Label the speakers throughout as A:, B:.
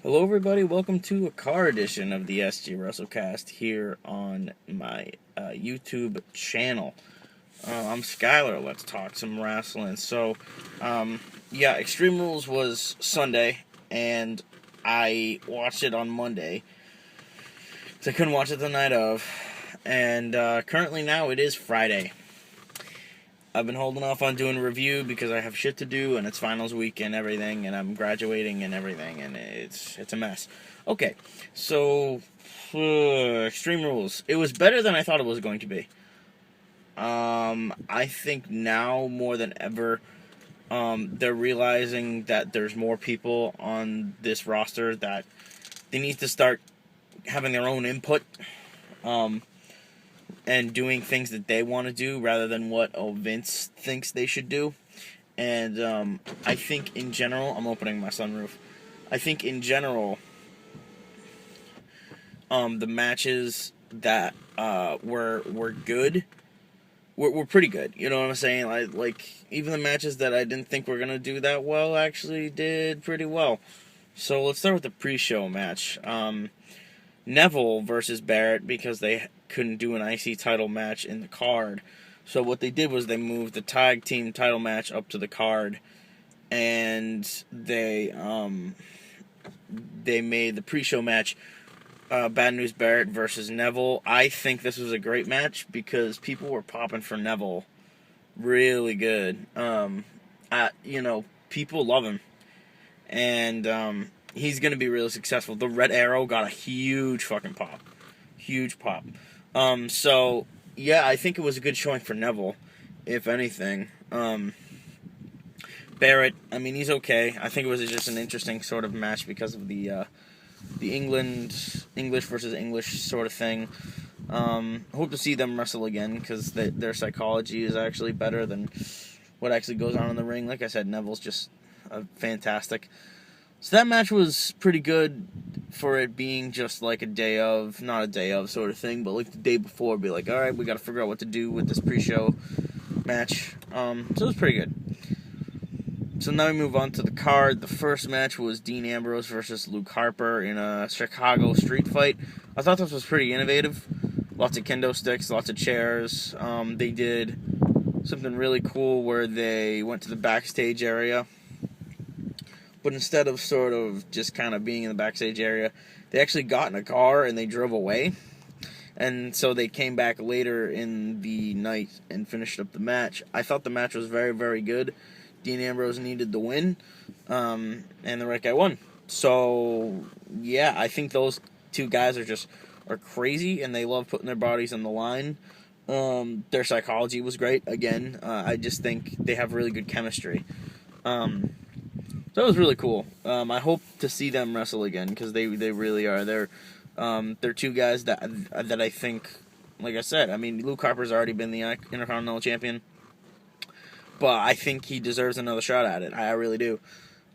A: Hello, everybody. Welcome to a car edition of the WrestleCast here on my YouTube channel. I'm Skylar. Let's talk some wrestling. Extreme Rules was Sunday, and I watched it on Monday. So I couldn't watch it the night of, and currently now it is Friday. I've been holding off on doing a review because I have shit to do, and it's finals week and everything, and I'm graduating and everything, and it's a mess. Okay, so Extreme Rules. It was better than I thought it was going to be. I think now more than ever, they're realizing that there's more people on this roster that they need to start having their own input. And doing things that they want to do rather than what Vince thinks they should do. And I think in general, I'm opening my sunroof. I think in general, the matches that were good were pretty good. You know what I'm saying? Like even the matches that I didn't think were gonna do that well actually did pretty well. So let's start with the pre-show match. Neville versus Barrett, because they couldn't do an IC title match in the card. So what they did was they moved the tag team title match up to the card, and they made the pre-show match Bad News Barrett versus Neville. I think this was a great match because people were popping for Neville really good. People love him, and he's going to be really successful. The Red Arrow got a huge fucking pop. Huge pop. I think it was a good showing for Neville, if anything. Barrett, I mean, he's okay. I think it was just an interesting sort of match because of the English versus English sort of thing. Hope to see them wrestle again because their psychology is actually better than what actually goes on in the ring. Like I said, Neville's just fantastic. So that match was pretty good for it being just like not a day of sort of thing, but like the day before, be like, alright, we gotta figure out what to do with this pre-show match. So it was pretty good. So now we move on to the card. The first match was Dean Ambrose versus Luke Harper in a Chicago street fight. I thought this was pretty innovative. Lots of kendo sticks, lots of chairs. They did something really cool where they went to the backstage area. But instead of sort of just kind of being in the backstage area, they actually got in a car and they drove away. And so they came back later in the night and finished up the match. I thought the match was very, very good. Dean Ambrose needed the win, and the right guy won. So, yeah, I think those two guys are crazy, and they love putting their bodies on the line. Their psychology was great. Again, I just think they have really good chemistry. So it was really cool. I hope to see them wrestle again because they really are. They're two guys that I think, like I said, I mean, Luke Harper's already been the Intercontinental Champion, but I think he deserves another shot at it. I really do.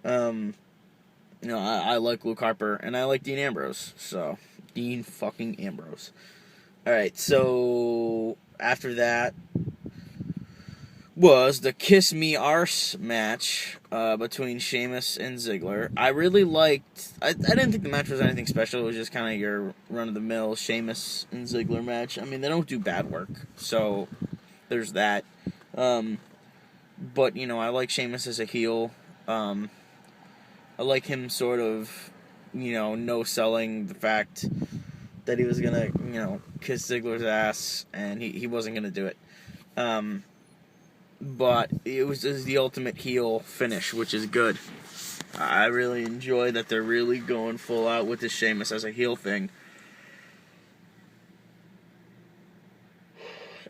A: I like Luke Harper and I like Dean Ambrose. So Dean fucking Ambrose. All right. So after that was the Kiss Me Arse match between Sheamus and Ziggler. I really liked... I didn't think the match was anything special. It was just kind of your run-of-the-mill Sheamus and Ziggler match. I mean, they don't do bad work, so there's that. I like Sheamus as a heel. I like him sort of, no-selling the fact that he was going to, kiss Ziggler's ass, and he wasn't going to do it. But it was the ultimate heel finish, which is good. I really enjoy that they're really going full out with this Sheamus as a heel thing.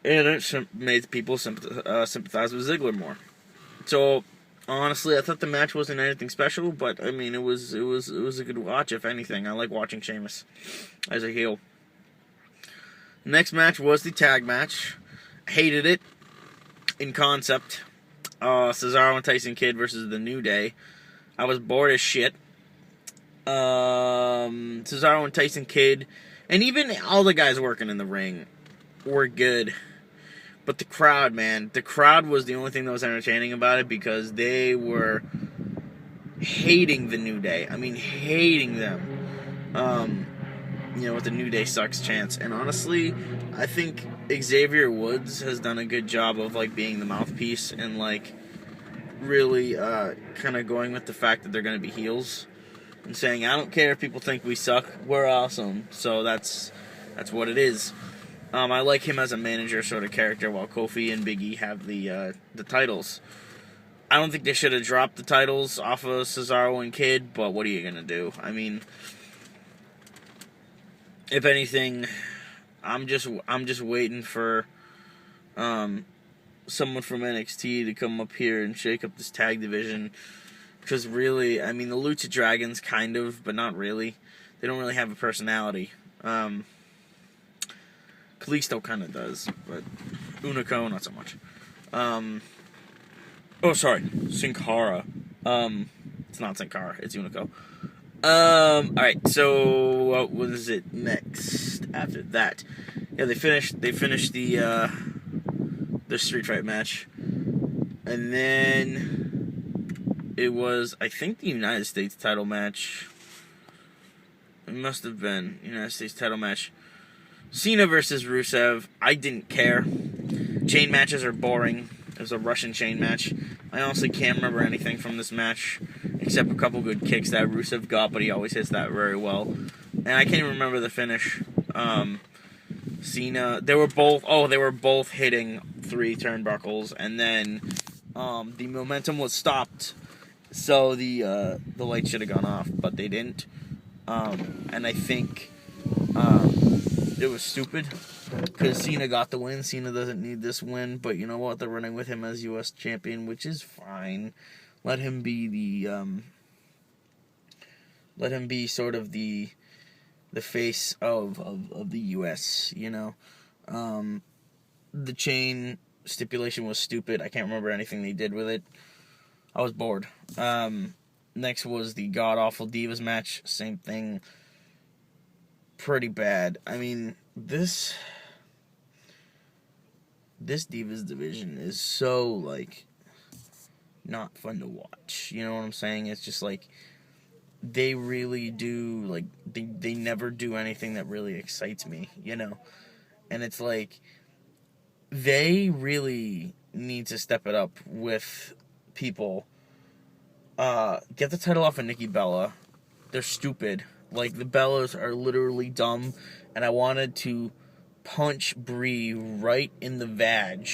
A: And it made people sympathize with Ziggler more. So, honestly, I thought the match wasn't anything special, but I mean, it was a good watch, if anything. I like watching Sheamus as a heel. The next match was the tag match. Hated it. In concept, Cesaro and Tyson Kidd versus The New Day. I was bored as shit. Cesaro and Tyson Kidd, and even all the guys working in the ring were good. But the crowd, man, the crowd was the only thing that was entertaining about it because they were hating the New Day. I mean, hating them. With the New Day sucks chance. And honestly, I think Xavier Woods has done a good job of, like, being the mouthpiece and, like, really kind of going with the fact that they're going to be heels and saying, I don't care if people think we suck, we're awesome. So that's what it is. I like him as a manager sort of character, while Kofi and Big E have the titles. I don't think they should have dropped the titles off of Cesaro and Kid, but what are you going to do? I mean, if anything, I'm just waiting for someone from NXT to come up here and shake up this tag division. Because really, I mean, the Lucha Dragons kind of, but not really. They don't really have a personality. Kalisto kind of does, but Unico, not so much. Sin Cara. It's not Sin Cara, it's Unico. Alright, so what was it next after that? Yeah, they finished the street fight match. And then it was, I think, the United States title match. It must have been United States title match. Cena versus Rusev. I didn't care. Chain matches are boring. It was a Russian chain match. I honestly can't remember anything from this match except a couple good kicks that Rusev got, but he always hits that very well. And I can't even remember the finish. Cena, they were both hitting 3 turnbuckles, and then the momentum was stopped, so the light should have gone off, but they didn't. And I think it was stupid because Cena got the win. Cena doesn't need this win, but you know what? They're running with him as U.S. champion, which is fine. Let him be let him be sort of the face of the U.S., you know. The chain stipulation was stupid. I can't remember anything they did with it. I was bored. Next was the God-awful Divas match. Same thing. Pretty bad. I mean, this Divas division is so, like, not fun to watch. You know what I'm saying? It's just, like, they really do, like, they never do anything that really excites me, you know? And it's like, they really need to step it up with people. Get the title off of Nikki Bella. They're stupid. Like, the Bellas are literally dumb, and I wanted to punch Brie right in the vag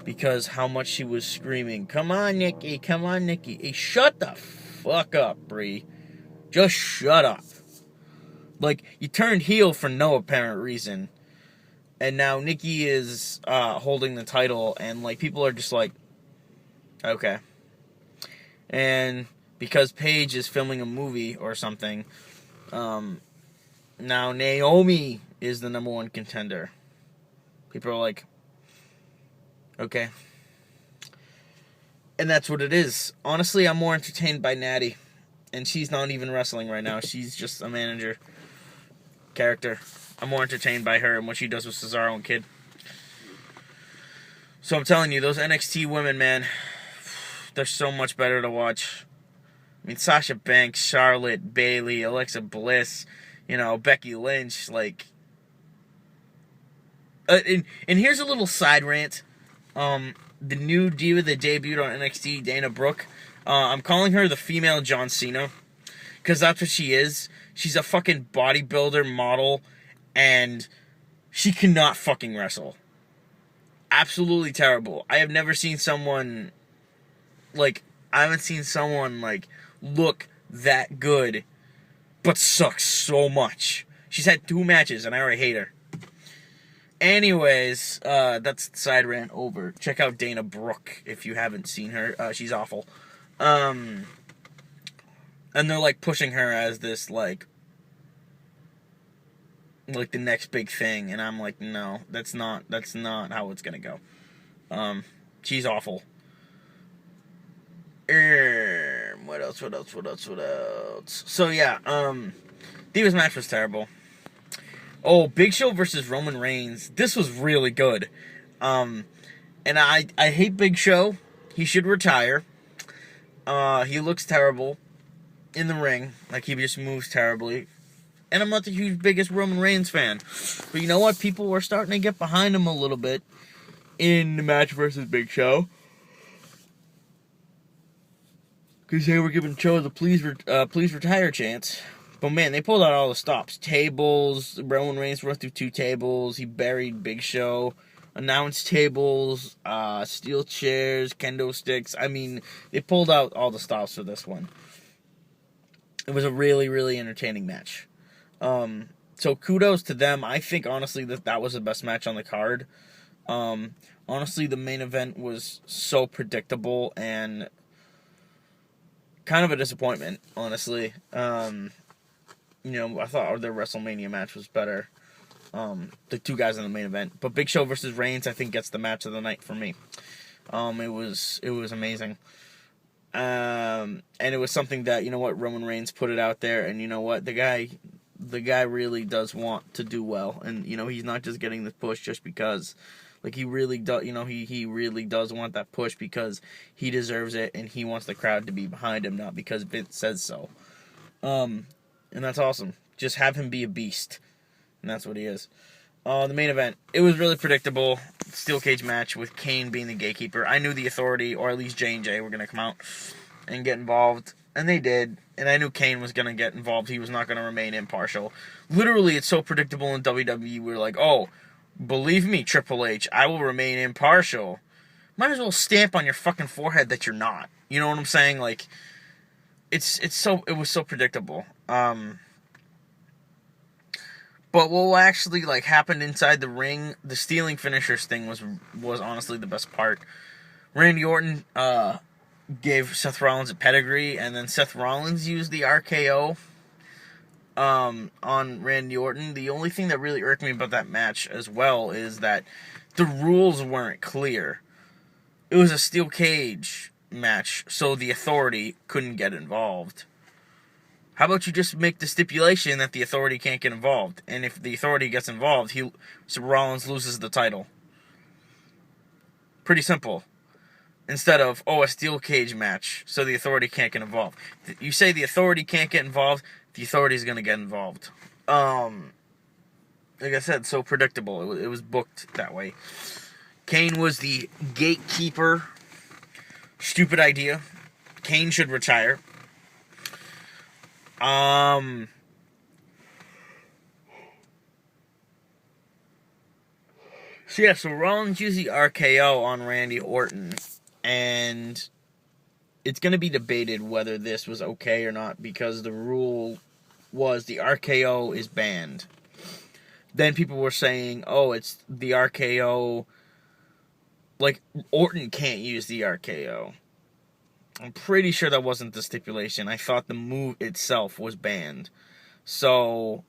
A: because how much she was screaming, come on, Nikki, come on, Nikki. Hey, shut the fuck up, Brie. Just shut up. Like, you turned heel for no apparent reason, and now Nikki is holding the title, and, like, people are just like, okay. And because Paige is filming a movie or something, now Naomi is the number 1 contender. People are like, okay. And that's what it is. Honestly, I'm more entertained by Natty. And she's not even wrestling right now. She's just a manager character. I'm more entertained by her and what she does with Cesaro and Kid. So I'm telling you, those NXT women, man, they're so much better to watch. I mean, Sasha Banks, Charlotte, Bayley, Alexa Bliss, you know, Becky Lynch, like... and here's a little side rant. The new diva that debuted on NXT, Dana Brooke, I'm calling her the female John Cena, because that's what she is. She's a fucking bodybuilder model, and she cannot fucking wrestle. Absolutely terrible. I have never seen someone, like, look that good, but sucks so much. She's had 2 matches, and I already hate her. Anyways, that's the side rant over. Check out Dana Brooke if you haven't seen her. She's awful. And they're, like, pushing her as this, like the next big thing, and I'm like, no, that's not how it's gonna go. She's awful. What else? So, yeah, Divas match was terrible. Oh, Big Show versus Roman Reigns. This was really good. And I hate Big Show. He should retire. He looks terrible in the ring. Like, he just moves terribly. And I'm not the biggest Roman Reigns fan. But you know what? People were starting to get behind him a little bit in the match versus Big Show. Because they were giving Cho the please retire chance. But man, they pulled out all the stops. Tables, Roman Reigns run through 2 tables. He buried Big Show. Announce tables, steel chairs, kendo sticks. I mean, they pulled out all the stops for this one. It was a really, really entertaining match. So kudos to them. I think, honestly, that was the best match on the card. Honestly, the main event was so predictable and kind of a disappointment, honestly. I thought their WrestleMania match was better. The 2 guys in the main event. But Big Show versus Reigns, I think, gets the match of the night for me. It was amazing. And it was something that, Roman Reigns put it out there, and you know what, the guy really does want to do well, and he's not just getting the push just because, like, he really does, he really does want that push because he deserves it, and he wants the crowd to be behind him, not because Vince says so. And that's awesome. Just have him be a beast, and that's what he is. The main event, it was really predictable. Steel cage match with Kane being the gatekeeper. I knew the Authority, or at least J&J, were going to come out and get involved. And they did. And I knew Kane was going to get involved. He was not going to remain impartial. Literally, it's so predictable in WWE. We're like, oh, believe me, Triple H, I will remain impartial. Might as well stamp on your fucking forehead that you're not. You know what I'm saying? Like, it was so predictable. But what actually happened inside the ring, the stealing finishers thing was honestly the best part. Randy Orton gave Seth Rollins a pedigree, and then Seth Rollins used the RKO on Randy Orton. The only thing that really irked me about that match as well is that the rules weren't clear. It was a steel cage match, so the Authority couldn't get involved. How about you just make the stipulation that the Authority can't get involved? And if the Authority gets involved, Rollins loses the title. Pretty simple. Instead of, a steel cage match, so the Authority can't get involved. You say the Authority can't get involved, the Authority's going to get involved. Like I said, so predictable. It was booked that way. Kane was the gatekeeper. Stupid idea. Kane should retire. So Rollins used the RKO on Randy Orton, and it's going to be debated whether this was okay or not, because the rule was the RKO is banned. Then people were saying, it's the RKO, like, Orton can't use the RKO. I'm pretty sure that wasn't the stipulation. I thought the move itself was banned. So,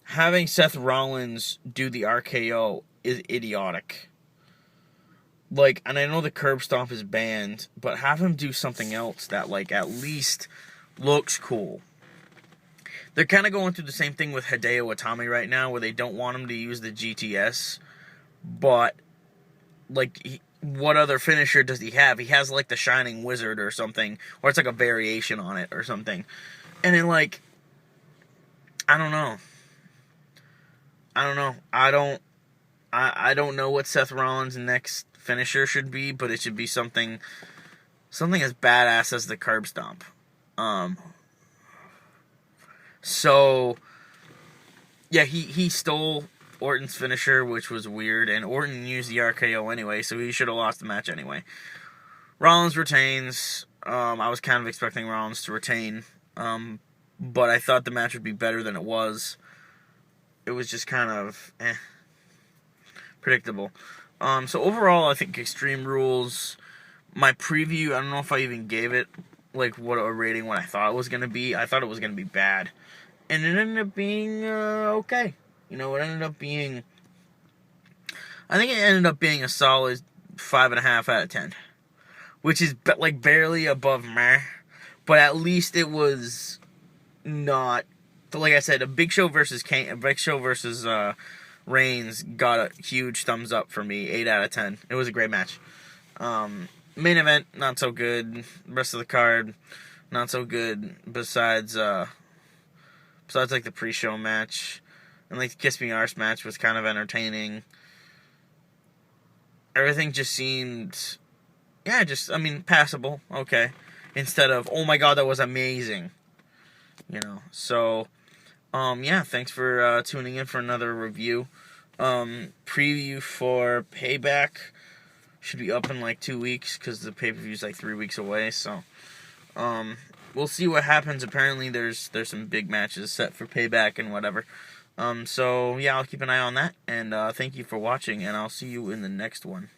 A: having Seth Rollins do the RKO is idiotic. And I know the curb stomp is banned, but have him do something else that, at least looks cool. They're kind of going through the same thing with Hideo Itami right now, where they don't want him to use the GTS, but, what other finisher does he have? He has, the Shining Wizard or something, or it's a variation on it or something. And then, I don't know. I don't know what Seth Rollins' next finisher should be, but it should be something as badass as the curb stomp. So, yeah, he stole Orton's finisher, which was weird, and Orton used the RKO anyway, so he should have lost the match anyway. Rollins retains. I was kind of expecting Rollins to retain, but I thought the match would be better than it was. It was just kind of predictable. So overall, I think Extreme Rules, my preview, I don't know if I even gave it what a rating what I thought it was going to be. I thought it was going to be bad, and it ended up being okay. It ended up being, I think it ended up being a solid 5.5 out of 10, which is barely above meh, but at least it was not, like I said, a Big Show versus Reigns got a huge thumbs up for me, 8 out of 10. It was a great match. Main event, not so good. Rest of the card, not so good. Besides like the pre-show match, and like the Kiss Me Arse match was kind of entertaining. Everything just seemed, passable. Okay, instead of, oh my god, that was amazing. So, thanks for tuning in for another review. Preview for Payback should be up in like 2 weeks because the pay-per-view is like 3 weeks away. So, we'll see what happens. Apparently, there's some big matches set for Payback and whatever. I'll keep an eye on that. And thank you for watching, and I'll see you in the next one.